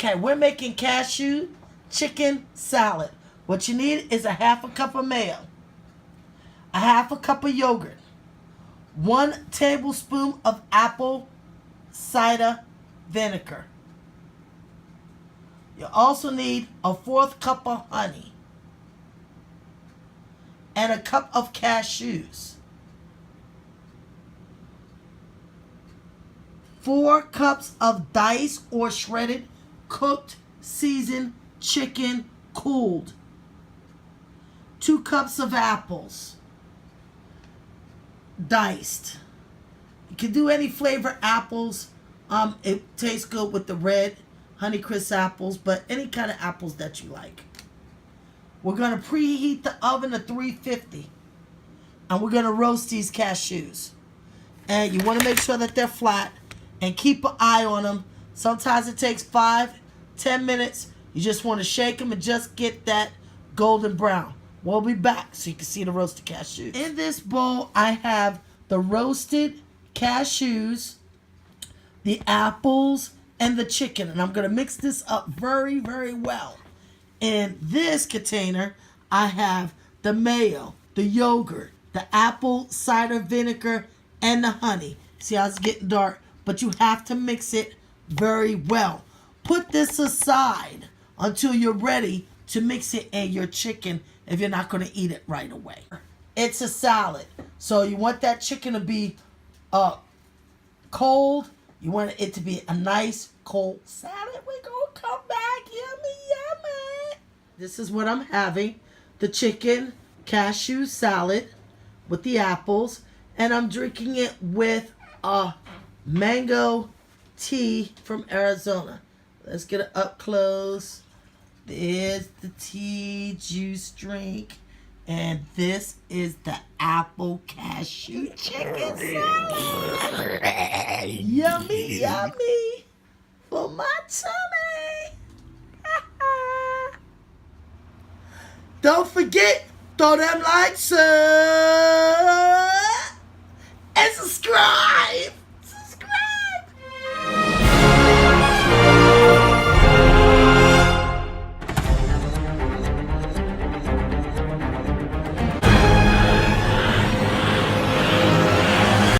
Okay, we're making cashew chicken salad. What you need is a half a cup of mayo, a half a cup of yogurt, 1 tablespoon of apple cider vinegar. You also need a 1/4 cup of honey and a cup of cashews. 4 cups of diced or shredded cooked seasoned chicken cooled. 2 cups of apples diced. You can do any flavor apples. It tastes good with the red Honeycrisp apples, but any kind of apples that you like. We're going to preheat the oven to 350, and we're going to roast these cashews. And you want to make sure that they're flat and keep an eye on them. Sometimes it takes 5-10 minutes. You just want to shake them and just get that golden brown. We'll be back so you can see the roasted cashews. In this bowl, I have the roasted cashews, the apples, and the chicken. And I'm going to mix this up very, very well. In this container, I have the mayo, the yogurt, the apple cider vinegar, and the honey. See how it's getting dark? But you have to mix it very well. Put this aside until you're ready to mix it in your chicken if you're not going to eat it right away. It's a salad, so you want that chicken to be cold. You want it to be a nice cold salad. We're going to come back. Yummy, yummy. This is what I'm having. The chicken cashew salad with the apples. And I'm drinking it with a mango tea from Arizona. Let's get it up close. There's the tea juice drink. And this is the apple cashew chicken salad. Yummy, yummy. For my tummy. Don't forget, throw them likes up and subscribe.